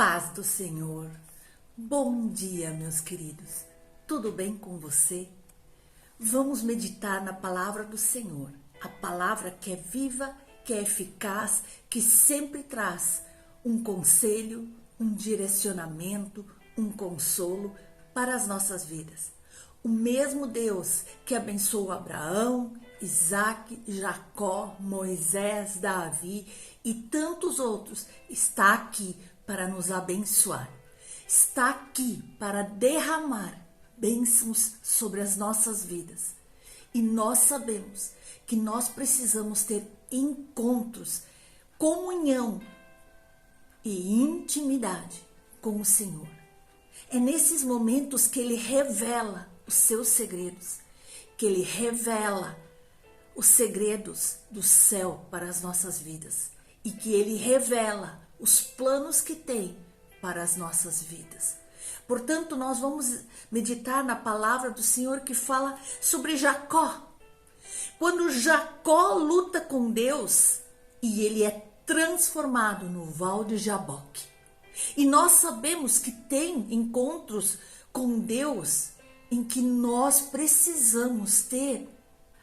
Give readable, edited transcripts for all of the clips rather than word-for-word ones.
paz do Senhor. Bom dia, meus queridos. Tudo bem com você? Vamos meditar na palavra do Senhor. A palavra que é viva, que é eficaz, que sempre traz um conselho, um direcionamento, um consolo para as nossas vidas. O mesmo Deus que abençoou Abraão, Isaac, Jacó, Moisés, Davi e tantos outros está aqui para nos abençoar. Está aqui para derramar bênçãos sobre as nossas vidas. E nós sabemos que nós precisamos ter encontros, comunhão e intimidade com o Senhor. É nesses momentos que Ele revela os seus segredos, que Ele revela os segredos do céu para as nossas vidas e que Ele revela os planos que tem para as nossas vidas. Portanto, nós vamos meditar na palavra do Senhor que fala sobre Jacó. Quando Jacó luta com Deus e ele é transformado no Val de Jaboque. E nós sabemos que tem encontros com Deus em que nós precisamos ter,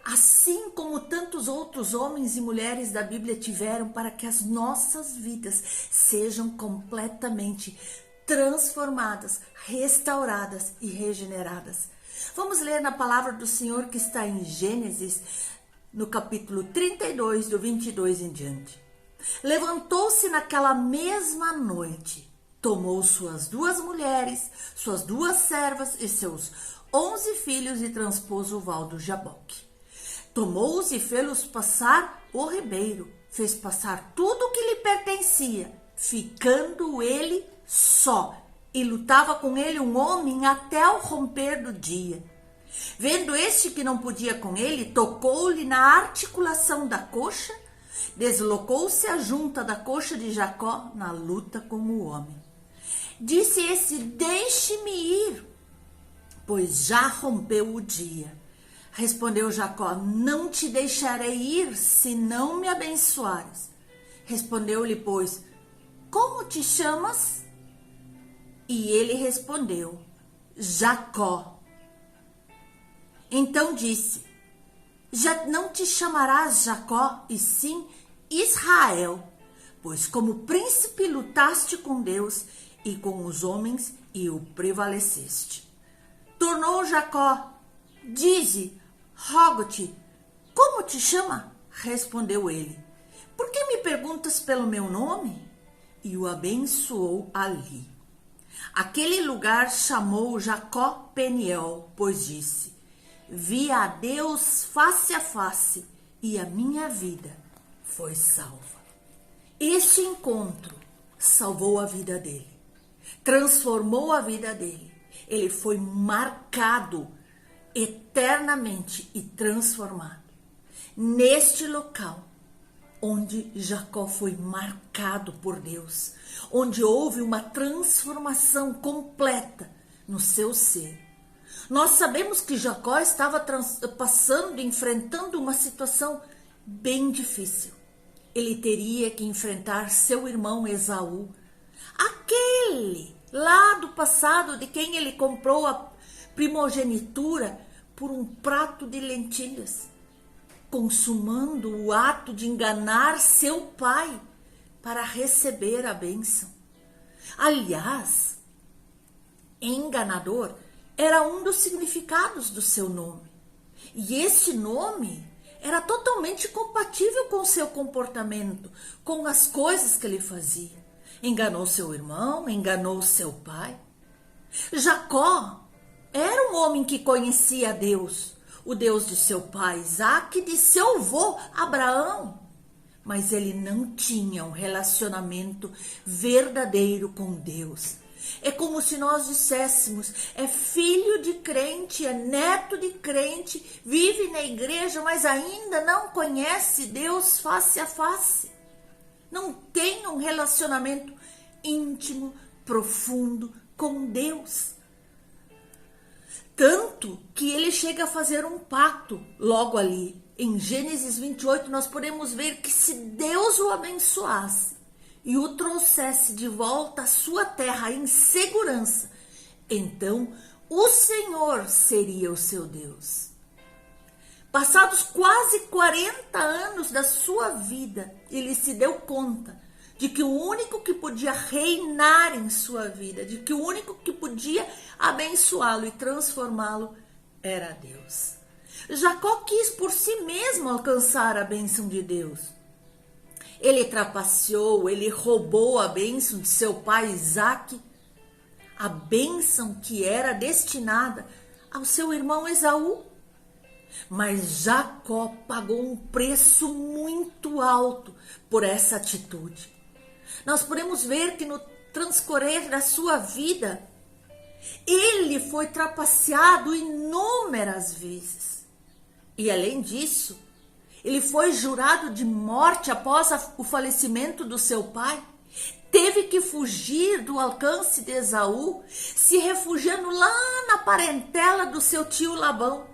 assim como tantos outros homens e mulheres da Bíblia tiveram, para que as nossas vidas sejam completamente transformadas, restauradas e regeneradas. Vamos ler na palavra do Senhor que está em Gênesis, no capítulo 32, do 22 em diante. Levantou-se naquela mesma noite, tomou suas 2 mulheres, suas 2 servas e seus 11 filhos e transpôs o val do Jaboque. Tomou-os e fê-los passar o ribeiro, fez passar tudo o que lhe pertencia, ficando ele só, e lutava com ele um homem até o romper do dia. Vendo este que não podia com ele, tocou-lhe na articulação da coxa, deslocou-se a junta da coxa de Jacó na luta com o homem. Disse esse: deixe-me ir, pois já rompeu o dia. Respondeu Jacó: não te deixarei ir, se não me abençoares. Respondeu-lhe, pois, como te chamas? E ele respondeu: Jacó. Então disse: já não te chamarás Jacó, e sim Israel, pois como príncipe lutaste com Deus e com os homens e o prevaleceste. Tornou Jacó: dize, rogo-te, como te chama? Respondeu ele: por que me perguntas pelo meu nome? E o abençoou ali. Aquele lugar chamou Jacó Peniel, pois disse: vi a Deus face a face e a minha vida foi salva. Este encontro salvou a vida dele, transformou a vida dele. Ele foi marcado eternamente e transformado. Neste local, onde Jacó foi marcado por Deus, onde houve uma transformação completa no seu ser. Nós sabemos que Jacó estava passando, enfrentando uma situação bem difícil. Ele teria que enfrentar seu irmão Esaú, aquele lá do passado de quem ele comprou a primogenitura por um prato de lentilhas, consumando o ato de enganar seu pai para receber a bênção. Aliás, enganador era um dos significados do seu nome. E esse nome era totalmente compatível com seu comportamento, com as coisas que ele fazia. Enganou seu irmão, enganou seu pai. Jacó era um homem que conhecia Deus, o Deus de seu pai Isaac e de seu avô Abraão. Mas ele não tinha um relacionamento verdadeiro com Deus. É como se nós disséssemos: é filho de crente, é neto de crente, vive na igreja, mas ainda não conhece Deus face a face. Não tem um relacionamento íntimo, profundo com Deus. Tanto que ele chega a fazer um pacto logo ali. Em Gênesis 28, nós podemos ver que se Deus o abençoasse, e o trouxesse de volta à sua terra em segurança, então o Senhor seria o seu Deus. Passados quase 40 anos da sua vida, ele se deu conta de que o único que podia reinar em sua vida, de que o único que podia abençoá-lo e transformá-lo era Deus. Jacó quis por si mesmo alcançar a bênção de Deus. Ele trapaceou, ele roubou a bênção de seu pai Isaque, a bênção que era destinada ao seu irmão Esaú. Mas Jacó pagou um preço muito alto por essa atitude. Nós podemos ver que no transcorrer da sua vida, ele foi trapaceado inúmeras vezes. E além disso, ele foi jurado de morte após o falecimento do seu pai. Teve que fugir do alcance de Esaú, se refugiando lá na parentela do seu tio Labão.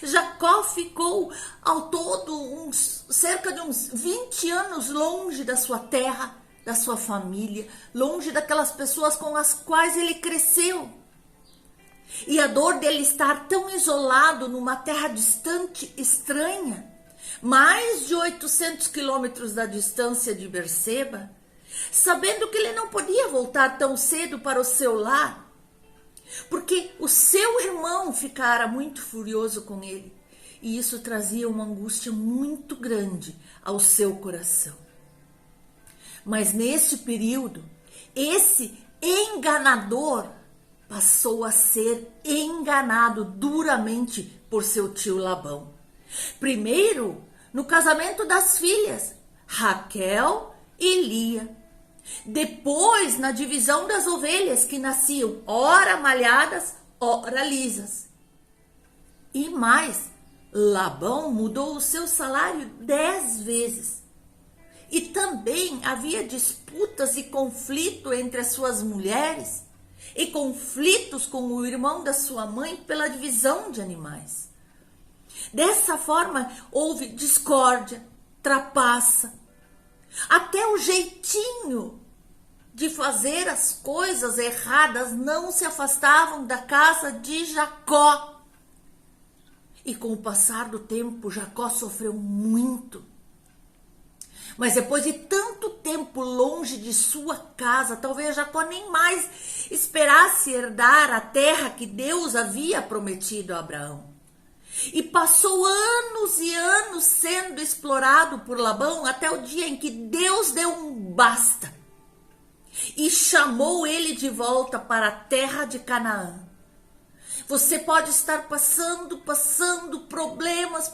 Jacó ficou ao todo cerca de uns 20 anos longe da sua terra, da sua família, longe daquelas pessoas com as quais ele cresceu. E a dor dele estar tão isolado numa terra distante, estranha, mais de 800 quilômetros da distância de Berseba, sabendo que ele não podia voltar tão cedo para o seu lar, porque o seu irmão ficara muito furioso com ele, e isso trazia uma angústia muito grande ao seu coração. Mas neste período, esse enganador passou a ser enganado duramente por seu tio Labão. Primeiro, no casamento das filhas, Raquel e Lia. Depois, na divisão das ovelhas que nasciam ora malhadas, ora lisas. E mais, Labão mudou o seu salário 10 vezes. E também havia disputas e conflito entre as suas mulheres e conflitos com o irmão da sua mãe pela divisão de animais. Dessa forma, houve discórdia, trapaça, até o jeitinho de fazer as coisas erradas não se afastavam da casa de Jacó. E com o passar do tempo, Jacó sofreu muito. Mas depois de tanto tempo longe de sua casa, talvez Jacó nem mais esperasse herdar a terra que Deus havia prometido a Abraão. E passou anos e anos sendo explorado por Labão até o dia em que Deus deu um basta e chamou ele de volta para a terra de Canaã. Você pode estar passando problemas,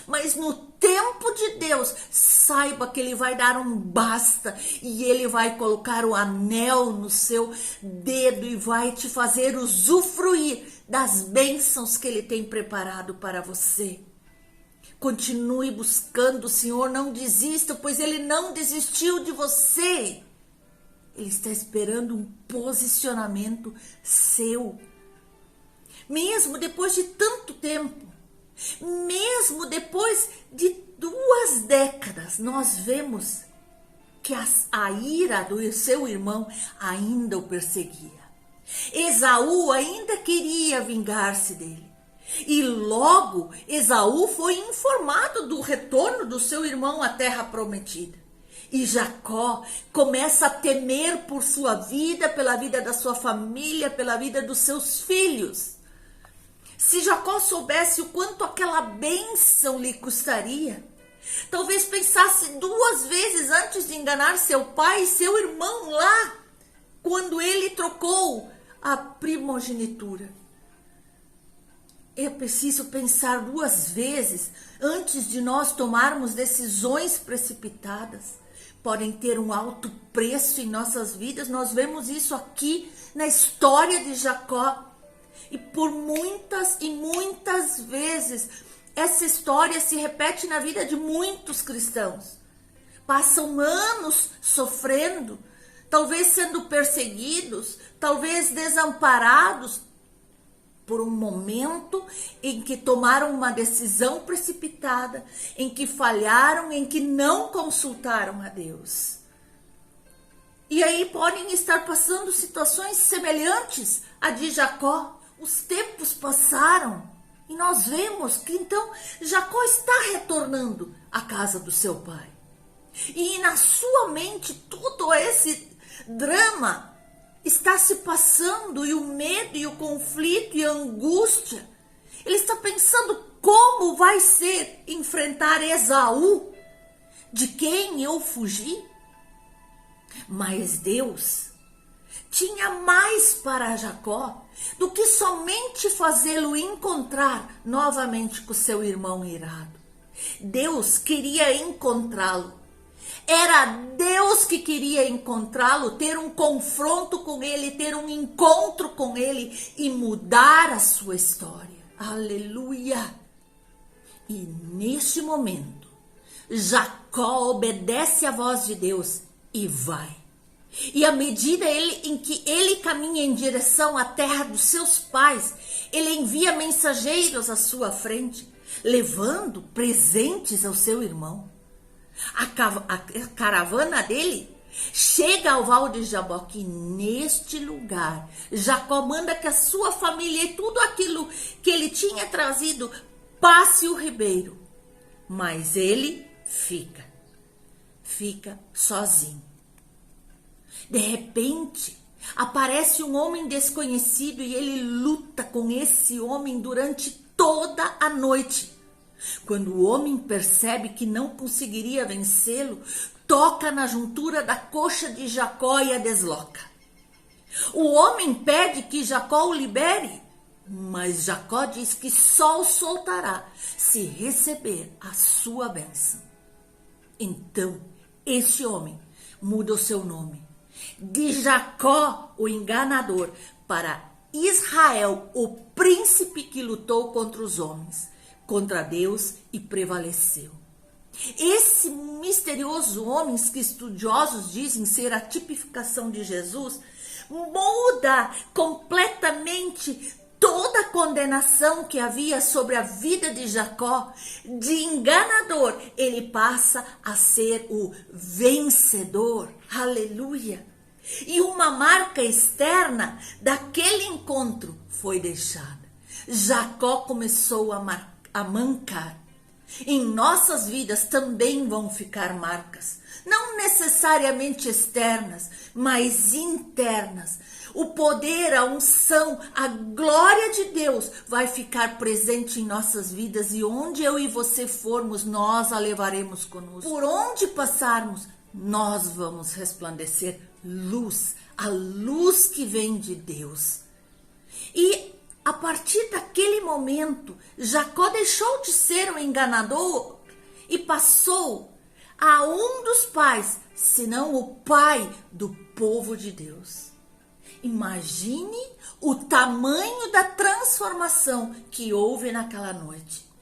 mas no tempo de Deus, saiba que ele vai dar um basta e ele vai colocar o anel no seu dedo e vai te fazer usufruir das bênçãos que ele tem preparado para você. Continue buscando o Senhor, não desista, pois ele não desistiu de você. Ele está esperando um posicionamento seu. Mesmo depois de tanto tempo, mesmo depois de 2 décadas, nós vemos que a ira do seu irmão ainda o perseguia. Esaú ainda queria vingar-se dele. E logo Esaú foi informado do retorno do seu irmão à terra prometida. E Jacó começa a temer por sua vida, pela vida da sua família, pela vida dos seus filhos. Se Jacó soubesse o quanto aquela bênção lhe custaria, talvez pensasse 2 vezes antes de enganar seu pai e seu irmão lá, quando ele trocou a primogenitura. É preciso pensar 2 vezes antes de nós tomarmos decisões precipitadas. Podem ter um alto preço em nossas vidas. Nós vemos isso aqui na história de Jacó. E por muitas e muitas vezes, essa história se repete na vida de muitos cristãos. Passam anos sofrendo, talvez sendo perseguidos, talvez desamparados, por um momento em que tomaram uma decisão precipitada, em que falharam, em que não consultaram a Deus. E aí podem estar passando situações semelhantes à de Jacó. Os tempos passaram e nós vemos que então Jacó está retornando à casa do seu pai. E na sua mente todo esse drama está se passando, e o medo, e o conflito, e a angústia. Ele está pensando como vai ser enfrentar Esaú, de quem eu fugi. Mas Deus tinha mais para Jacó do que somente fazê-lo encontrar novamente com seu irmão irado. Deus queria encontrá-lo. Era Deus que queria encontrá-lo, ter um confronto com ele, ter um encontro com ele e mudar a sua história. Aleluia! E neste momento, Jacó obedece à voz de Deus e vai. E à medida em que ele caminha em direção à terra dos seus pais, ele envia mensageiros à sua frente, levando presentes ao seu irmão. A caravana dele chega ao Val de Jaboque, e neste lugar Jacó manda que a sua família e tudo aquilo que ele tinha trazido passe o ribeiro, mas ele fica sozinho. De repente aparece um homem desconhecido e ele luta com esse homem durante toda a noite. Quando o homem percebe que não conseguiria vencê-lo, toca na juntura da coxa de Jacó e a desloca. O homem pede que Jacó o libere, mas Jacó diz que só o soltará se receber a sua bênção. Então, esse homem muda o seu nome de Jacó, o enganador, para Israel, o príncipe que lutou contra os homens, contra Deus e prevaleceu. Esse misterioso homem, que estudiosos dizem ser a tipificação de Jesus, muda completamente toda a condenação que havia sobre a vida de Jacó. De enganador, ele passa a ser o vencedor. Aleluia! E uma marca externa daquele encontro foi deixada. Jacó começou a mancar. Em nossas vidas também vão ficar marcas, não necessariamente externas, mas internas. O poder, a unção, a glória de Deus vai ficar presente em nossas vidas, e onde eu e você formos, nós a levaremos conosco. Por onde passarmos, nós vamos resplandecer luz, a luz que vem de Deus. E a partir daquele momento, Jacó deixou de ser um enganador e passou a um dos pais, senão o pai do povo de Deus. Imagine o tamanho da transformação que houve naquela noite.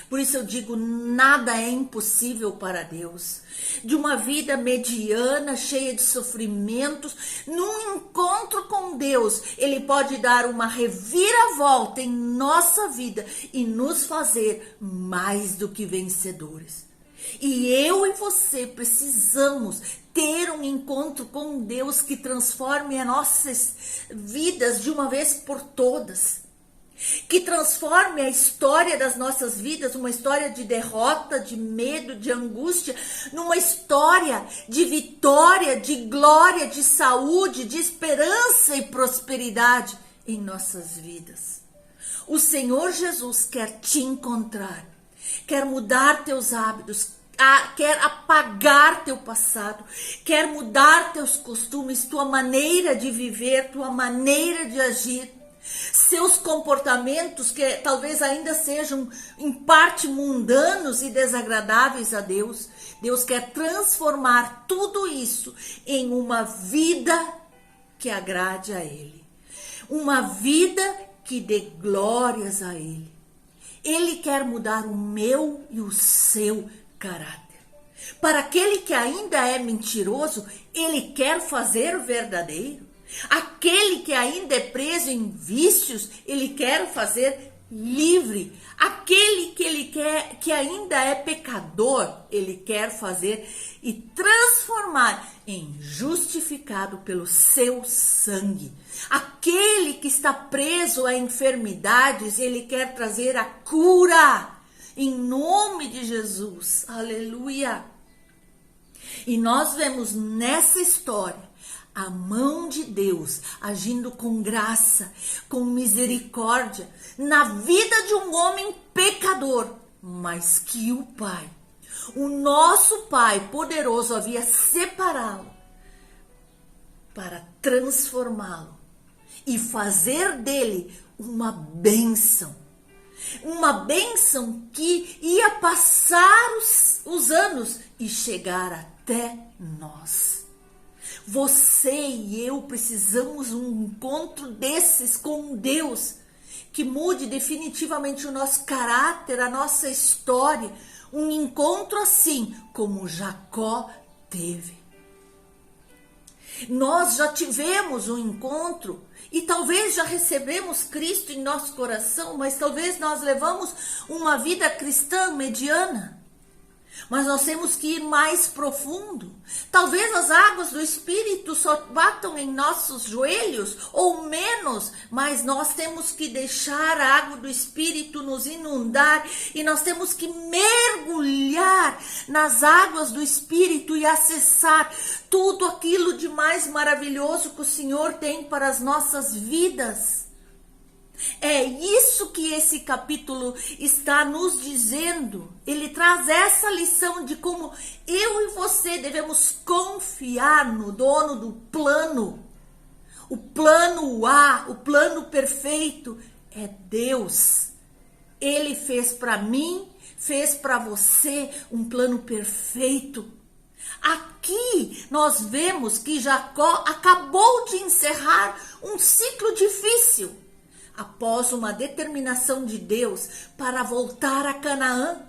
Por isso eu digo, nada é impossível para Deus. De uma vida mediana, cheia de sofrimentos, num encontro com Deus, Ele pode dar uma reviravolta em nossa vida e nos fazer mais do que vencedores. E eu e você precisamos ter um encontro com Deus que transforme as nossas vidas de uma vez por todas. Que transforme a história das nossas vidas, uma história de derrota, de medo, de angústia, numa história de vitória, de glória, de saúde, de esperança e prosperidade em nossas vidas. O Senhor Jesus quer te encontrar, quer mudar teus hábitos, quer apagar teu passado, quer mudar teus costumes, tua maneira de viver, tua maneira de agir. Seus comportamentos que talvez ainda sejam em parte mundanos e desagradáveis a Deus. Deus quer transformar tudo isso em uma vida que agrade a Ele. Uma vida que dê glórias a Ele. Ele quer mudar o meu e o seu caráter. Para aquele que ainda é mentiroso, Ele quer fazer verdadeiro. Aquele que ainda é preso em vícios, Ele quer fazer livre. Aquele que ele quer, que ainda é pecador, ele quer fazer e transformar em justificado pelo seu sangue. Aquele que está preso a enfermidades, ele quer trazer a cura em nome de Jesus. Aleluia. E nós vemos nessa história a mão de Deus agindo com graça, com misericórdia, na vida de um homem pecador, mas que o Pai, o nosso Pai poderoso, havia separá-lo para transformá-lo e fazer dele uma bênção. Uma bênção que ia passar os anos e chegar até nós. Você e eu precisamos um encontro desses com Deus, que mude definitivamente o nosso caráter, a nossa história. Um encontro assim como Jacó teve. Nós já tivemos um encontro e talvez já recebemos Cristo em nosso coração, mas talvez nós levamos uma vida cristã mediana. Mas nós temos que ir mais profundo. Talvez as águas do Espírito só batam em nossos joelhos ou menos, mas nós temos que deixar a água do Espírito nos inundar e nós temos que mergulhar nas águas do Espírito e acessar tudo aquilo de mais maravilhoso que o Senhor tem para as nossas vidas. É isso que esse capítulo está nos dizendo. Ele traz essa lição de como eu e você devemos confiar no dono do plano. O plano A, o plano perfeito é Deus. Ele fez para mim, fez para você um plano perfeito. Aqui nós vemos que Jacó acabou de encerrar um ciclo difícil. Após uma determinação de Deus para voltar a Canaã,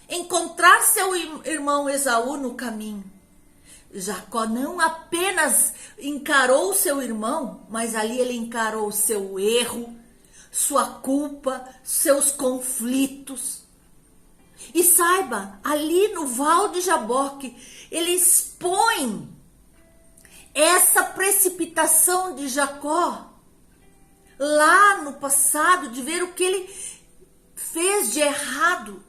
encontrar seu irmão Esaú no caminho. Jacó não apenas encarou seu irmão, mas ali ele encarou seu erro, sua culpa, seus conflitos. E saiba, ali no Val de Jaboque, ele expõe essa precipitação de Jacó, lá no passado, de ver o que ele fez de errado.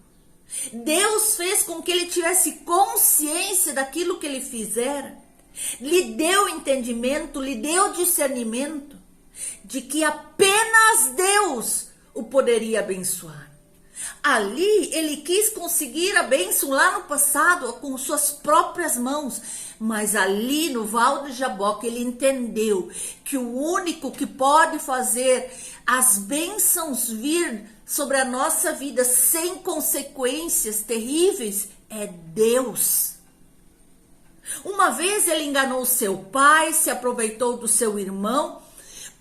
Deus fez com que ele tivesse consciência daquilo que ele fizera, lhe deu entendimento, lhe deu discernimento de que apenas Deus o poderia abençoar. Ali ele quis conseguir a bênção lá no passado com suas próprias mãos, mas ali no Val de Jaboque ele entendeu que o único que pode fazer as bênçãos vir sobre a nossa vida sem consequências terríveis é Deus. Uma vez ele enganou seu pai, se aproveitou do seu irmão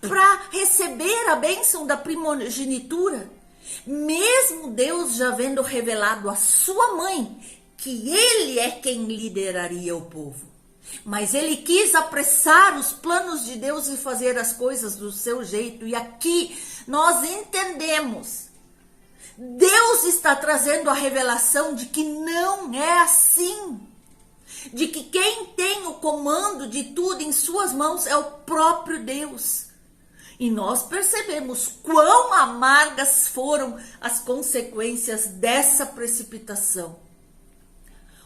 para receber a bênção da primogenitura. Mesmo Deus já havendo revelado à sua mãe que ele é quem lideraria o povo. Mas ele quis apressar os planos de Deus e fazer as coisas do seu jeito. E aqui nós entendemos. Deus está trazendo a revelação de que não é assim. De que quem tem o comando de tudo em suas mãos é o próprio Deus. E nós percebemos quão amargas foram as consequências dessa precipitação.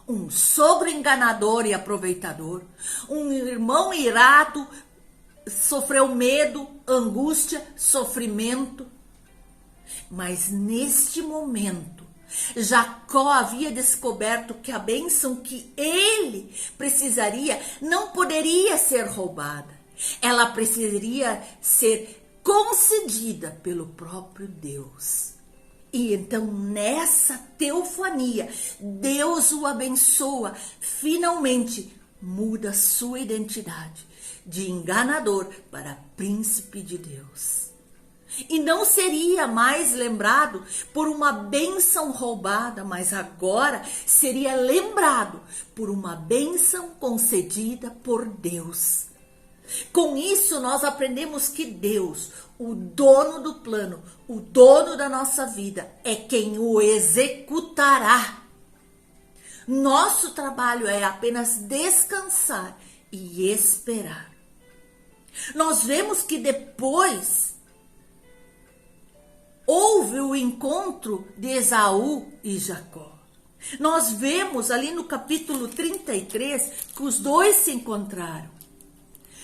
Um sogro enganador e aproveitador, um irmão irado, sofreu medo, angústia, sofrimento. Mas neste momento, Jacó havia descoberto que a bênção que ele precisaria não poderia ser roubada. Ela precisaria ser concedida pelo próprio Deus. E então nessa teofania, Deus o abençoa, finalmente muda sua identidade de enganador para príncipe de Deus. E não seria mais lembrado por uma bênção roubada, mas agora seria lembrado por uma bênção concedida por Deus. Com isso, nós aprendemos que Deus, o dono do plano, o dono da nossa vida, é quem o executará. Nosso trabalho é apenas descansar e esperar. Nós vemos que depois houve o encontro de Esaú e Jacó. Nós vemos ali no capítulo 33 que os dois se encontraram.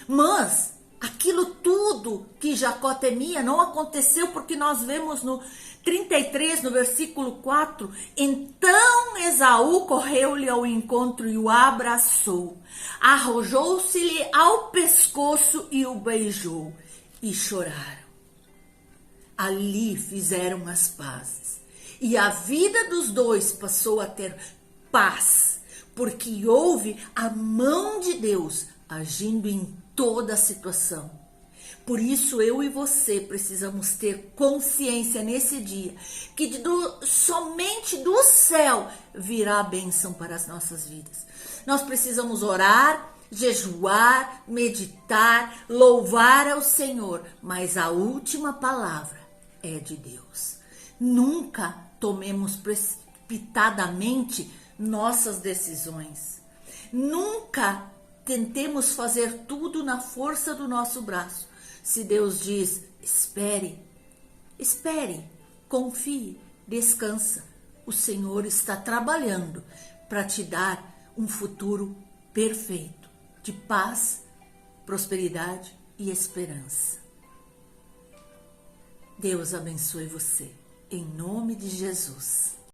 Mas aquilo tudo que Jacó temia não aconteceu, porque nós vemos no 33, no versículo 4, então Esaú correu-lhe ao encontro e o abraçou, arrojou-se-lhe ao pescoço e o beijou, e choraram. Ali fizeram as pazes, e a vida dos dois passou a ter paz, porque houve a mão de Deus agindo em toda a situação. Por isso eu e você precisamos ter consciência nesse dia que somente do céu virá a bênção para as nossas vidas. Nós precisamos orar, jejuar, meditar, louvar ao Senhor, mas a última palavra é de Deus. Nunca tomemos precipitadamente nossas decisões. Nunca tentemos fazer tudo na força do nosso braço. Se Deus diz, espere, confie, descansa. O Senhor está trabalhando para te dar um futuro perfeito, de paz, prosperidade e esperança. Deus abençoe você, em nome de Jesus.